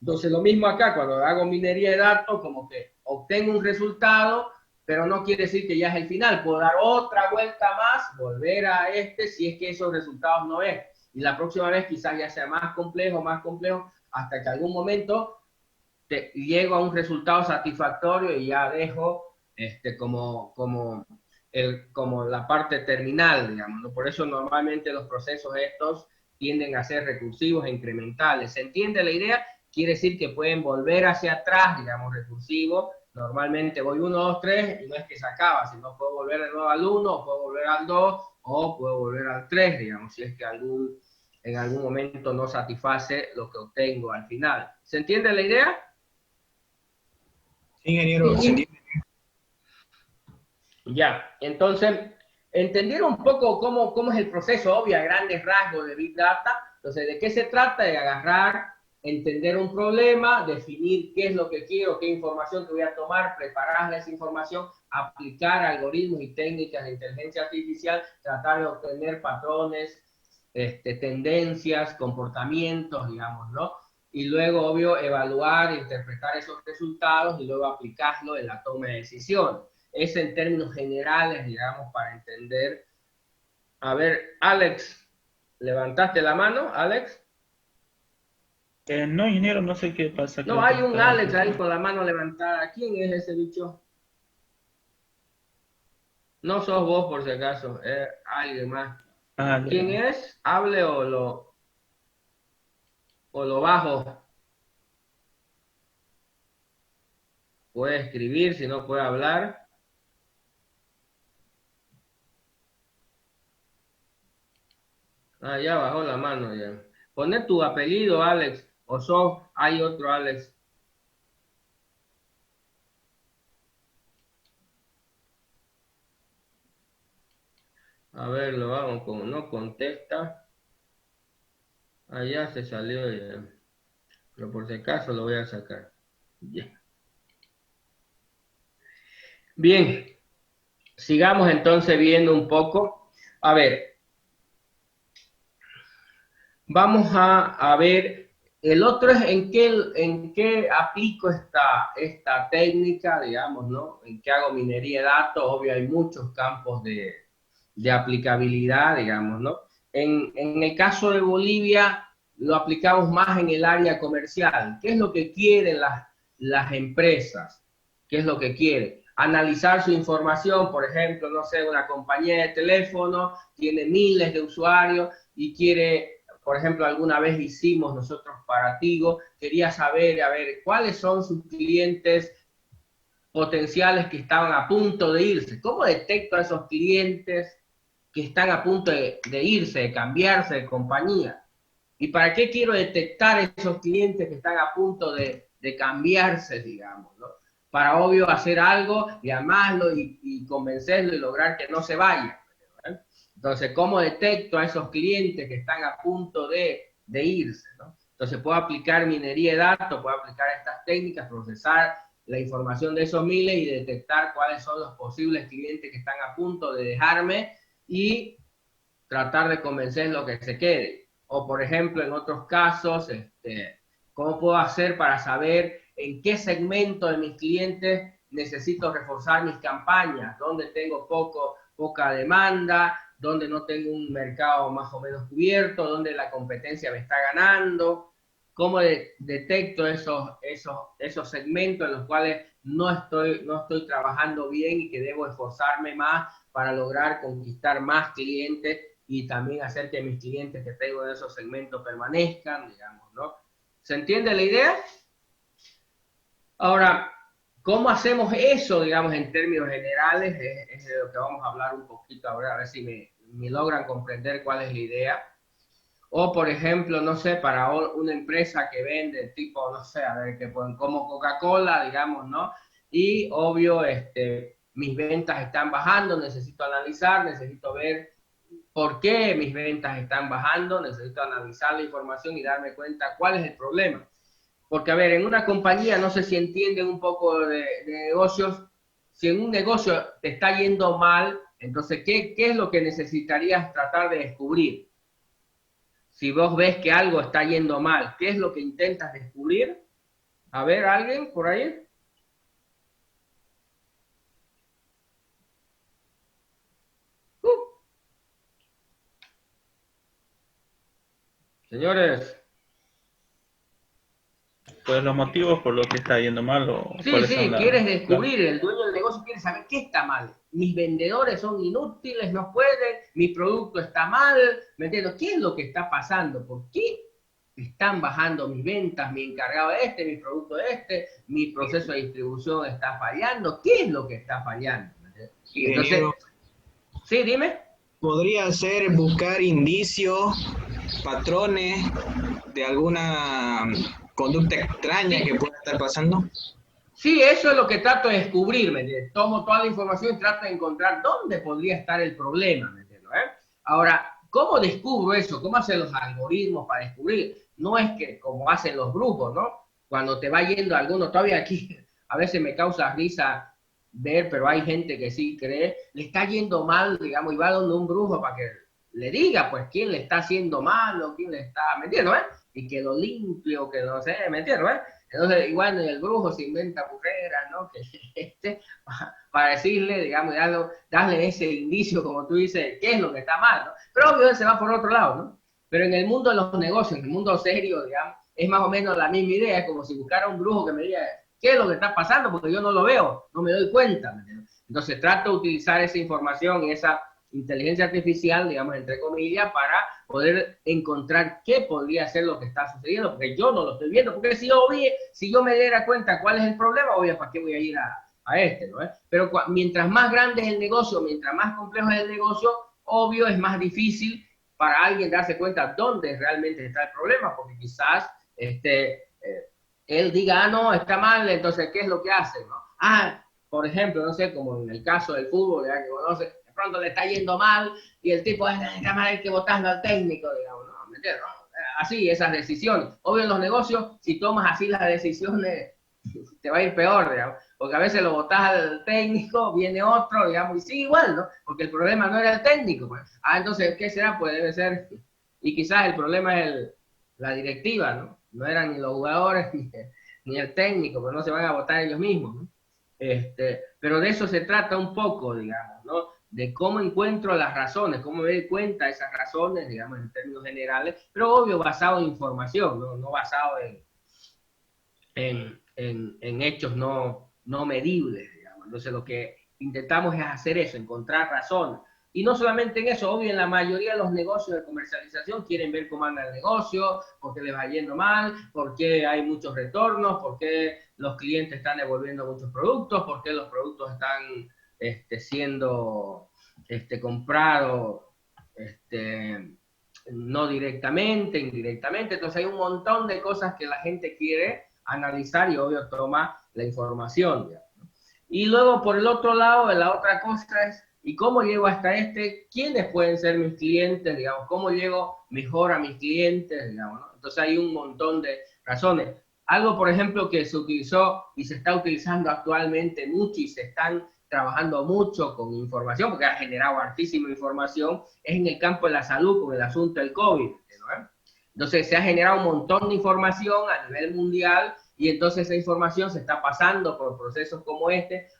Entonces lo mismo acá, cuando hago minería de datos, como que obtengo un resultado, pero no quiere decir que ya es el final, puedo dar otra vuelta más, volver a si es que esos resultados no es. Y la próxima vez quizás ya sea más complejo, hasta que algún momento llego a un resultado satisfactorio y ya dejo como la parte terminal, digamos, ¿no? Por eso normalmente los procesos estos tienden a ser recursivos e incrementales. ¿Se entiende la idea? Quiere decir que pueden volver hacia atrás, digamos, recursivo. Normalmente voy 1, 2, 3 y no es que se acaba, sino puedo volver de nuevo al 1, o puedo volver al 2, o puedo volver al 3, digamos, si es que en algún momento no satisface lo que obtengo al final. ¿Se entiende la idea? Sí, ingeniero, se entiende. Ya, entonces, entender un poco cómo es el proceso, obvio, a grandes rasgos de Big Data. Entonces, ¿de qué se trata? De agarrar, entender un problema, definir qué es lo que quiero, qué información que voy a tomar, preparar esa información, aplicar algoritmos y técnicas de inteligencia artificial, tratar de obtener patrones, tendencias, comportamientos, digamos, ¿no? Y luego, obvio, evaluar, interpretar esos resultados y luego aplicarlo en la toma de decisiones. Es en términos generales, digamos, para entender. A ver, Alex, ¿levantaste la mano, Alex? No, ingeniero, no sé qué pasa. No, hay un Alex ahí con la mano levantada. ¿Quién es ese bicho? No sos vos, por si acaso, alguien más. ¿Quién es? Hable o lo bajo. Puede escribir, si no puede hablar. Ah, ya bajó la mano ya. Poné tu apellido, Alex, o hay otro Alex. A ver, lo hago como no contesta. Allá se salió ya. Pero por si acaso lo voy a sacar. Ya. Bien, sigamos entonces viendo un poco. A ver, vamos a ver, el otro es en qué aplico esta técnica, digamos, ¿no? En qué hago minería de datos. Obvio, hay muchos campos de aplicabilidad, digamos, ¿no? En el caso de Bolivia, lo aplicamos más en el área comercial. ¿Qué es lo que quieren las empresas? ¿Qué es lo que quieren? Analizar su información, por ejemplo, no sé, una compañía de teléfono tiene miles de usuarios y quiere, por ejemplo, alguna vez hicimos nosotros para Tigo, quería saber, a ver, cuáles son sus clientes potenciales que estaban a punto de irse. ¿Cómo detecto a esos clientes que están a punto de irse, de cambiarse de compañía? ¿Y para qué quiero detectar esos clientes que están a punto de cambiarse, digamos, ¿no? Para, obvio, hacer algo, llamarlo y convencerlo y lograr que no se vaya, ¿verdad? Entonces, ¿cómo detecto a esos clientes que están a punto de irse, ¿no? Entonces, puedo aplicar minería de datos, puedo aplicar estas técnicas, procesar la información de esos miles y detectar cuáles son los posibles clientes que están a punto de dejarme y tratar de convencerlo que se quede. O, por ejemplo, en otros casos, ¿cómo puedo hacer para saber en qué segmento de mis clientes necesito reforzar mis campañas? ¿Dónde tengo poca demanda? ¿Dónde no tengo un mercado más o menos cubierto? ¿Dónde la competencia me está ganando? ¿Cómo detecto esos segmentos en los cuales no estoy trabajando bien y que debo esforzarme más para lograr conquistar más clientes y también hacer que mis clientes que tengo en esos segmentos permanezcan, digamos, ¿no? ¿Se entiende la idea? Ahora, ¿cómo hacemos eso, digamos, en términos generales? Es de lo que vamos a hablar un poquito ahora, a ver si me logran comprender cuál es la idea. O, por ejemplo, no sé, para una empresa que vende tipo, no sé, a ver, que ponen como Coca-Cola, digamos, ¿no? Y obvio, mis ventas están bajando, necesito analizar, necesito ver por qué mis ventas están bajando, necesito analizar la información y darme cuenta cuál es el problema. Porque, a ver, en una compañía, no sé si entienden un poco de negocios, si en un negocio te está yendo mal, entonces, ¿qué es lo que necesitarías tratar de descubrir? Si vos ves que algo está yendo mal, ¿qué es lo que intentas descubrir? A ver, ¿alguien por ahí? Señores. Pues los motivos por los que está yendo mal o Sí, cuáles sí, son quieres descubrir, el dueño del negocio quiere saber qué está mal. Mis vendedores son inútiles, no pueden, mi producto está mal, ¿me entiendes? ¿Qué es lo que está pasando? ¿Por qué están bajando mis ventas, mi encargado mi producto mi proceso de distribución está fallando? ¿Qué es lo que está fallando? Entonces, sí, dime. Podría ser buscar indicios, patrones de alguna conducta extraña que pueda estar pasando. Sí, eso es lo que trato de descubrir, ¿me entiendes? Tomo toda la información y trato de encontrar dónde podría estar el problema, ¿me entiendes? Ahora, ¿cómo descubro eso? ¿Cómo hacen los algoritmos para descubrir? No es que como hacen los brujos, ¿no? Cuando te va yendo alguno, todavía aquí, a veces me causa risa ver, pero hay gente que sí cree, le está yendo mal, digamos, y va donde un brujo para que le diga, pues, quién le está haciendo mal o quién le está, ¿me entiendes? Y que lo limpie o que no sé, ¿me entiendes? Entonces, igual el brujo se inventa burreras, ¿no? Que para decirle, digamos, darle ese indicio, como tú dices, qué es lo que está mal, ¿no? Pero obvio, él se va por otro lado, ¿no? Pero en el mundo de los negocios, en el mundo serio, digamos, es más o menos la misma idea, es como si buscara un brujo que me diga, ¿qué es lo que está pasando? Porque yo no lo veo, no me doy cuenta, ¿me entiendes? Entonces, trato de utilizar esa información y esa inteligencia artificial, digamos, entre comillas, para poder encontrar qué podría ser lo que está sucediendo, porque yo no lo estoy viendo, porque si yo me diera cuenta cuál es el problema, obvio, ¿para qué voy a ir a este, ¿no? Pero mientras más grande es el negocio, mientras más complejo es el negocio, obvio, es más difícil para alguien darse cuenta dónde realmente está el problema, porque quizás él diga, no, está mal, entonces, ¿qué es lo que hace, no? Por ejemplo, no sé, como en el caso del fútbol, ya que conoce, pronto le está yendo mal y el tipo está mal, hay que votarlo al técnico, digamos, ¿no? ¿Me entiendes? Así, esas decisiones. Obvio, en los negocios, si tomas así las decisiones, te va a ir peor, digamos, porque a veces lo votas al técnico, viene otro, digamos, y sigue igual, ¿no? Porque el problema no era el técnico, pues. Entonces, ¿qué será? Pues debe ser, y quizás el problema es la directiva, ¿no? No eran ni los jugadores ni el técnico, pues no se van a votar ellos mismos, ¿no? Pero de eso se trata un poco, digamos, ¿no? De cómo encuentro las razones, cómo me doy cuenta de esas razones, digamos, en términos generales, pero obvio basado en información, no basado en hechos no medibles, digamos. Entonces lo que intentamos es hacer eso, encontrar razones. Y no solamente en eso, obvio, en la mayoría de los negocios de comercialización quieren ver cómo anda el negocio, por qué les va yendo mal, por qué hay muchos retornos, por qué los clientes están devolviendo muchos productos, por qué los productos están siendo comprados no directamente, indirectamente. Entonces hay un montón de cosas que la gente quiere analizar y obvio toma la información, digamos. Y luego por el otro lado, la otra cosa es, ¿y cómo llego hasta ¿Quiénes pueden ser mis clientes? Digamos, ¿cómo llego mejor a mis clientes? Digamos, ¿no? Entonces hay un montón de razones. Algo, por ejemplo, que se utilizó y se está utilizando actualmente mucho y se están trabajando mucho con información, porque ha generado hartísima información, es en el campo de la salud con el asunto del COVID, ¿no? Entonces se ha generado un montón de información a nivel mundial y entonces esa información se está pasando por procesos como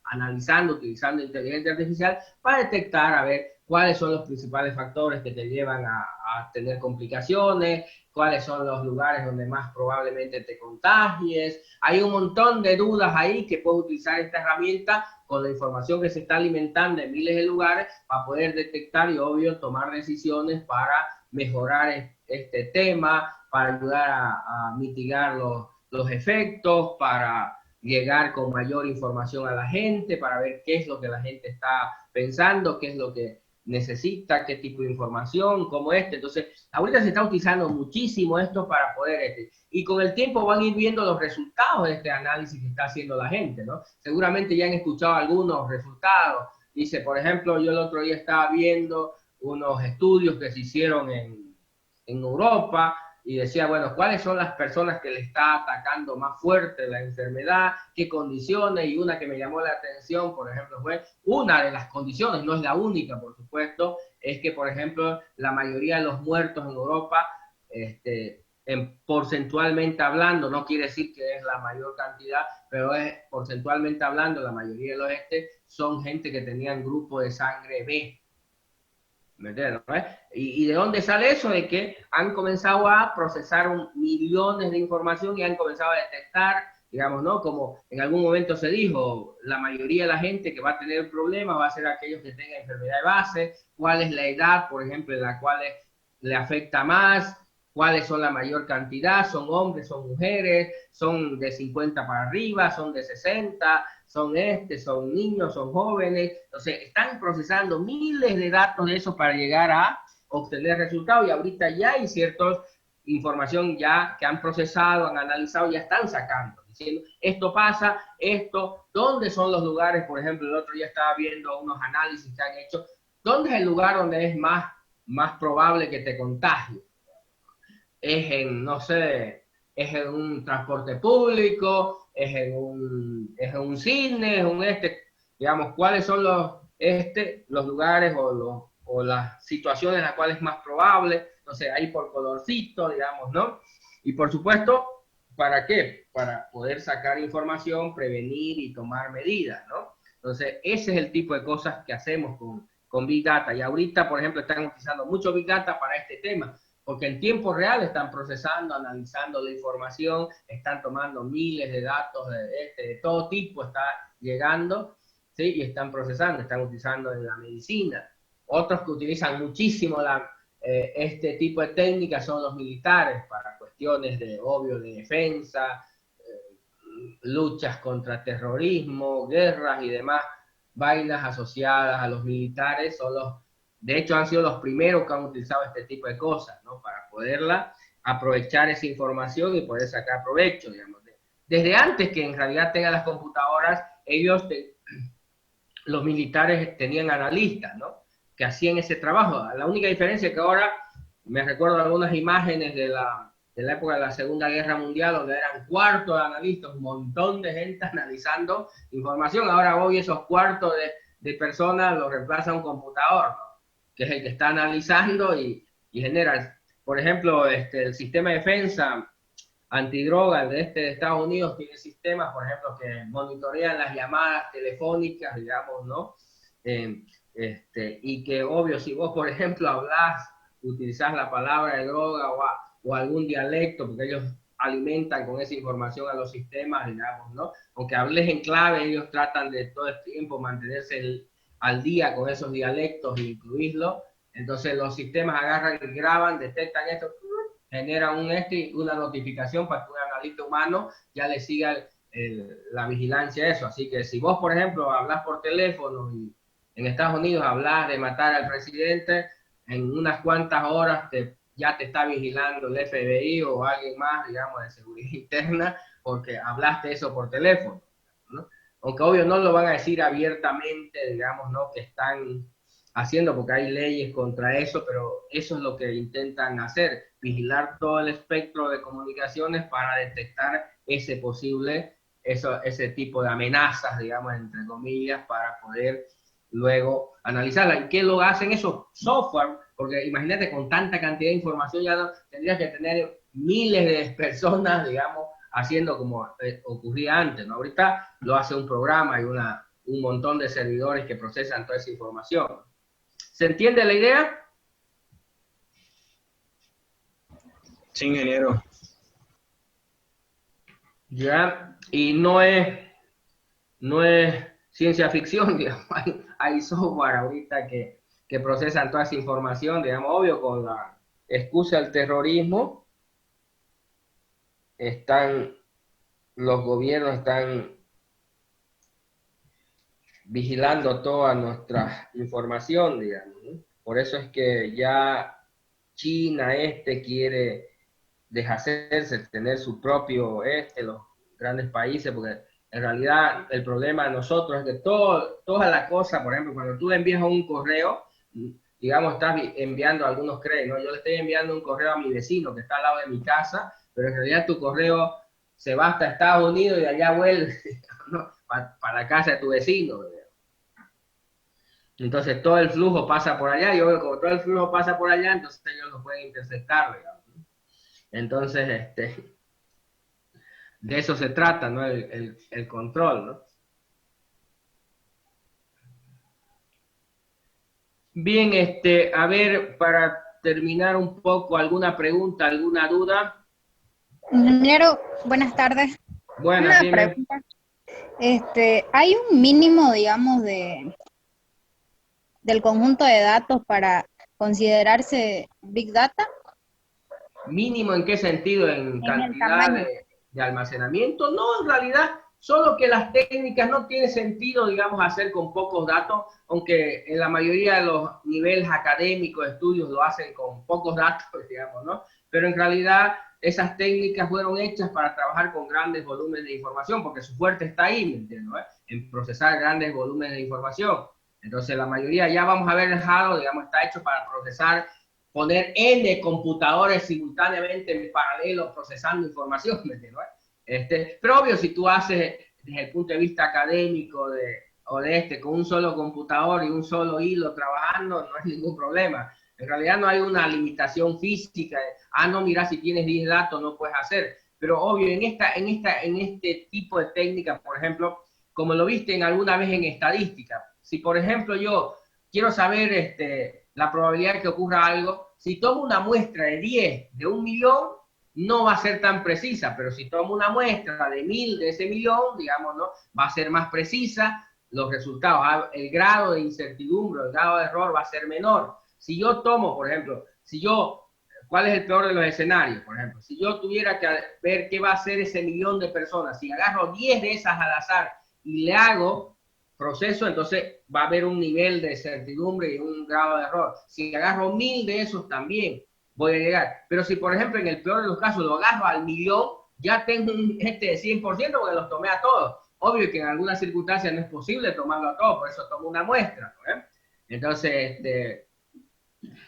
analizando, utilizando inteligencia artificial para detectar, a ver, cuáles son los principales factores que te llevan a tener complicaciones, cuáles son los lugares donde más probablemente te contagies. Hay un montón de dudas ahí que puedes utilizar esta herramienta con la información que se está alimentando en miles de lugares para poder detectar y, obvio, tomar decisiones para mejorar este tema, para ayudar a mitigar los efectos, para llegar con mayor información a la gente, para ver qué es lo que la gente está pensando, qué es lo que necesita, qué tipo de información, como Entonces, ahorita se está utilizando muchísimo esto para poder, y con el tiempo van a ir viendo los resultados de este análisis que está haciendo la gente, ¿no? Seguramente ya han escuchado algunos resultados. Dice, por ejemplo, yo el otro día estaba viendo unos estudios que se hicieron en Europa, y decía, bueno, ¿cuáles son las personas que le está atacando más fuerte la enfermedad? ¿Qué condiciones? Y una que me llamó la atención, por ejemplo, fue una de las condiciones, no es la única, por supuesto, es que, por ejemplo, la mayoría de los muertos en Europa, porcentualmente hablando, no quiere decir que es la mayor cantidad, pero es porcentualmente hablando, la mayoría de los son gente que tenían grupo de sangre B. ¿Me entiendes? ¿No? ¿Y de dónde sale eso? De que han comenzado a procesar millones de información y han comenzado a detectar, digamos, ¿no? Como en algún momento se dijo, la mayoría de la gente que va a tener problemas va a ser aquellos que tengan enfermedad de base, cuál es la edad, por ejemplo, en la cual le afecta más, cuáles son la mayor cantidad, son hombres, son mujeres, son de 50 para arriba, son de 60, son son niños, son jóvenes. Entonces, están procesando miles de datos de eso para llegar a obtener resultados, y ahorita ya hay cierta información ya que han procesado, han analizado, ya están sacando, diciendo, esto pasa, ¿dónde son los lugares? Por ejemplo, el otro día estaba viendo unos análisis que han hecho, ¿dónde es el lugar donde es más probable que te contagies? Es en, no sé, es en un transporte público, es en un cine, digamos, ¿cuáles son los lugares o las situaciones en las cuales es más probable? Entonces, ahí por colorcito, digamos, ¿no? Y por supuesto, ¿para qué? Para poder sacar información, prevenir y tomar medidas, ¿no? Entonces, ese es el tipo de cosas que hacemos con Big Data. Y ahorita, por ejemplo, están utilizando mucho Big Data para este tema, porque en tiempo real están procesando, analizando la información, están tomando miles de datos de todo tipo, está llegando, ¿sí? Y están procesando, están utilizando en la medicina. Otros que utilizan muchísimo este tipo de técnicas son los militares, para cuestiones de defensa, luchas contra terrorismo, guerras y demás vainas asociadas a los militares. De hecho, han sido los primeros que han utilizado este tipo de cosas, ¿no? Para poderla aprovechar esa información y poder sacar provecho, digamos. Desde antes que en realidad tengan las computadoras, los militares tenían analistas, ¿no? Que hacían ese trabajo. La única diferencia es que ahora, me recuerdo algunas imágenes de la época de la Segunda Guerra Mundial, donde eran cuartos de analistas, un montón de gente analizando información. Ahora hoy esos cuartos de personas los reemplaza un computador, ¿no? Que es el que está analizando y genera. Por ejemplo, el sistema de defensa antidroga de Estados Unidos tiene sistemas, por ejemplo, que monitorean las llamadas telefónicas, digamos, ¿no? Y que, obvio, si vos, por ejemplo, utilizás la palabra de droga o algún dialecto, porque ellos alimentan con esa información a los sistemas, digamos, ¿no? Aunque hables en clave, ellos tratan de todo el tiempo mantenerse al día con esos dialectos e incluirlo. Entonces los sistemas agarran y graban, detectan esto, generan una notificación para que un analista humano ya le siga la vigilancia a eso. Así que si vos, por ejemplo, hablas por teléfono y en Estados Unidos hablas de matar al presidente, en unas cuantas horas ya te está vigilando el FBI o alguien más, digamos, de seguridad interna, porque hablaste eso por teléfono, ¿no? Aunque obvio no lo van a decir abiertamente, digamos, ¿no? Que están haciendo, porque hay leyes contra eso, pero eso es lo que intentan hacer, vigilar todo el espectro de comunicaciones para detectar ese tipo de amenazas, digamos, entre comillas, para poder luego analizarla. ¿Y qué lo hacen eso? Software, porque imagínate, con tanta cantidad de información ya no, tendrías que tener miles de personas, digamos, haciendo como ocurría antes, ¿no? Ahorita lo hace un programa y un montón de servidores que procesan toda esa información. ¿Se entiende la idea? Sí, ingeniero. Ya, y no es ciencia ficción, digamos, hay software ahorita que procesan toda esa información, digamos, obvio, con la excusa del terrorismo, los gobiernos están vigilando toda nuestra información, digamos, ¿no? Por eso es que ya China quiere deshacerse, tener su propio los grandes países, porque en realidad el problema de nosotros es que toda la cosa, por ejemplo, cuando tú envías un correo, digamos, estás enviando algunos creen, ¿no? Yo le estoy enviando un correo a mi vecino que está al lado de mi casa, pero en realidad tu correo se va hasta Estados Unidos y de allá vuelve, ¿no? para la casa de tu vecino. Entonces todo el flujo pasa por allá, y obvio, como todo el flujo pasa por allá, entonces ellos lo pueden interceptar, digamos, ¿no? Entonces, de eso se trata, ¿no? El control, ¿no? Bien, a ver, para terminar un poco, ¿alguna pregunta, alguna duda? Ingeniero, buenas tardes. Buenas, Una pregunta. ¿Hay un mínimo, digamos, del conjunto de datos para considerarse Big Data? ¿Mínimo en qué sentido? ¿En cantidad tamaño. de almacenamiento? No, en realidad, solo que las técnicas no tiene sentido, digamos, hacer con pocos datos, aunque en la mayoría de los niveles académicos, estudios lo hacen con pocos datos, digamos, ¿no? Pero en realidad esas técnicas fueron hechas para trabajar con grandes volúmenes de información, porque su fuerte está ahí, ¿me entiendes? ¿No? En procesar grandes volúmenes de información. Entonces la mayoría ya vamos a ver dejado, digamos, está hecho para procesar, poner N computadores simultáneamente en paralelo procesando información, ¿me entiendes? Pero obvio, si tú haces desde el punto de vista académico con un solo computador y un solo hilo trabajando, no hay ningún problema. En realidad no hay una limitación física. No, mira, si tienes 10 datos no puedes hacer. Pero obvio, en este tipo de técnicas, por ejemplo, como lo viste en alguna vez en estadística, si por ejemplo yo quiero saber la probabilidad de que ocurra algo, si tomo una muestra de 10 de 1.000.000, no va a ser tan precisa, pero si tomo una muestra de 1.000 de ese millón, digamos, ¿no? Va a ser más precisa, los resultados, el grado de incertidumbre, el grado de error va a ser menor. Si yo tomo, por ejemplo, ¿cuál es el peor de los escenarios? Por ejemplo, si yo tuviera que ver qué va a hacer ese 1.000.000 de personas, si agarro 10 de esas al azar y le hago proceso, entonces va a haber un nivel de certidumbre y un grado de error. Si agarro 1.000 de esos también voy a llegar. Pero si, por ejemplo, en el peor de los casos lo agarro al 1.000.000, ya tengo un de 100% porque los tomé a todos. Obvio que en algunas circunstancias no es posible tomarlo a todos, por eso tomo una muestra, ¿no? Entonces,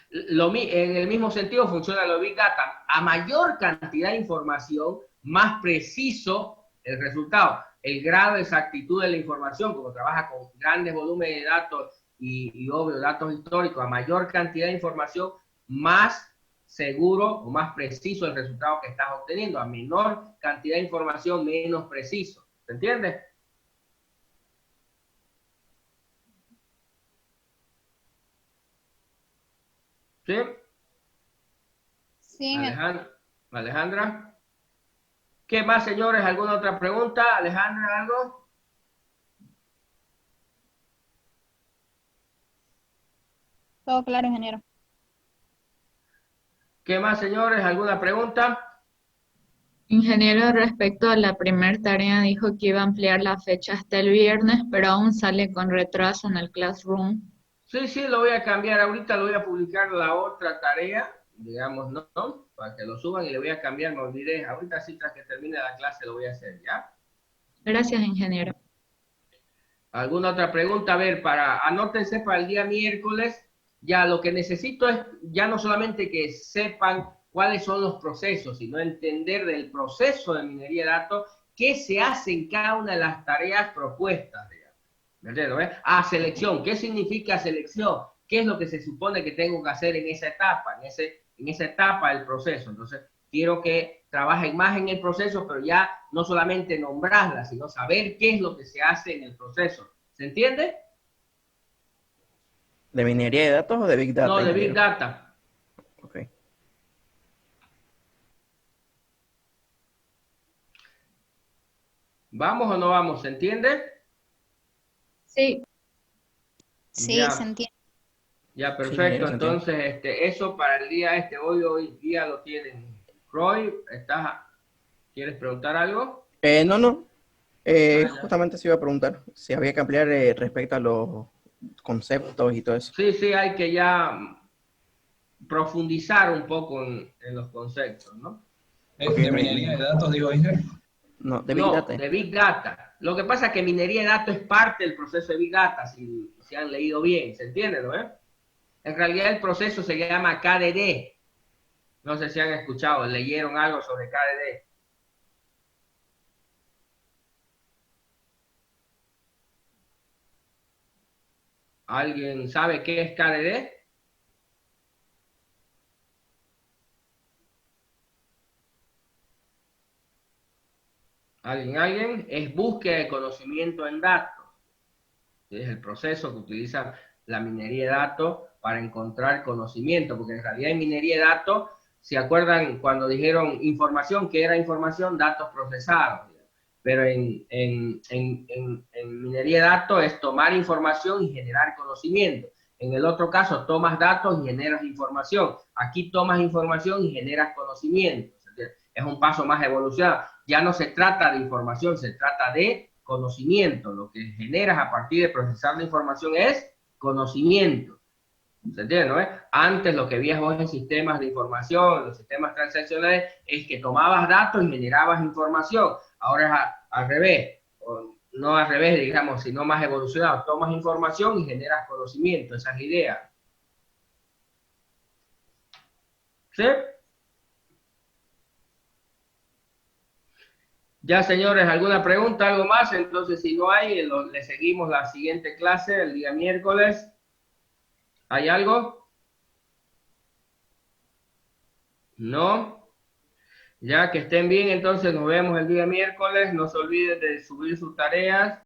en el mismo sentido funciona lo Big Data. A mayor cantidad de información, más preciso el resultado. El grado de exactitud de la información, como trabaja con grandes volúmenes de datos y obvio, datos históricos, a mayor cantidad de información, más seguro o más preciso el resultado que estás obteniendo. A menor cantidad de información, menos preciso. ¿Se entiende? ¿Sí? Sí. Alejandra. ¿Qué más, señores? ¿Alguna otra pregunta? Alejandra, ¿algo? Todo claro, ingeniero. ¿Qué más, señores? ¿Alguna pregunta? Ingeniero, respecto a la primera tarea, dijo que iba a ampliar la fecha hasta el viernes, pero aún sale con retraso en el Classroom. Sí, lo voy a cambiar. Ahorita lo voy a publicar la otra tarea, digamos, ¿no? Para que lo suban y le voy a cambiar, me olvidé. Ahorita sí, tras que termine la clase lo voy a hacer, ¿ya? Gracias, ingeniero. ¿Alguna otra pregunta? A ver, anótense para el día miércoles. Ya lo que necesito es ya no solamente que sepan cuáles son los procesos, sino entender del proceso de minería de datos, qué se hace en cada una de las tareas propuestas, digamos. ¿Me entiendes? Selección. ¿Qué significa selección? ¿Qué es lo que se supone que tengo que hacer en esa etapa, en esa etapa del proceso? Entonces, quiero que trabajen más en el proceso, pero ya no solamente nombrarla, sino saber qué es lo que se hace en el proceso. ¿Se entiende? ¿De minería de datos o de Big Data? No, de Big Data. Ok. ¿Vamos o no vamos? ¿Se entiende? Sí. Sí, ya. Se entiende. Ya, perfecto. Sí, entonces, eso para el día hoy día lo tienen. Roy, ¿quieres preguntar algo? No. Justamente se iba a preguntar si había que ampliar respecto a los conceptos y todo eso. Sí, sí, hay que ya profundizar un poco en los conceptos, ¿no? ¿De minería de datos, digo, Inger? No, de Big No, Data. de Big Data. Lo que pasa es que minería de datos es parte del proceso de Big Data, si han leído bien, ¿se entiende, no? En realidad el proceso se llama KDD. No sé si han escuchado, leyeron algo sobre KDD. ¿Alguien sabe qué es KDD? ¿Alguien? Es búsqueda de conocimiento en datos. Es el proceso que utiliza la minería de datos para encontrar conocimiento, porque en realidad en minería de datos, ¿se acuerdan cuando dijeron información? ¿Qué era información? Datos procesados. Pero en minería de datos es tomar información y generar conocimiento. En el otro caso, tomas datos y generas información. Aquí tomas información y generas conocimiento. Es un paso más evolucionado. Ya no se trata de información, se trata de conocimiento. Lo que generas a partir de procesar la información es conocimiento. ¿Se entiende, no? Antes lo que veías vos en sistemas de información, los sistemas transaccionales, es que tomabas datos y generabas información. Ahora es al revés, o no al revés, digamos, sino más evolucionado. Tomas información y generas conocimiento, esa es la idea. ¿Sí? Ya, señores, ¿alguna pregunta, algo más? Entonces, si no hay, le seguimos la siguiente clase el día miércoles. ¿Hay algo? ¿No? Ya que estén bien, entonces nos vemos el día miércoles. No se olviden de subir sus tareas.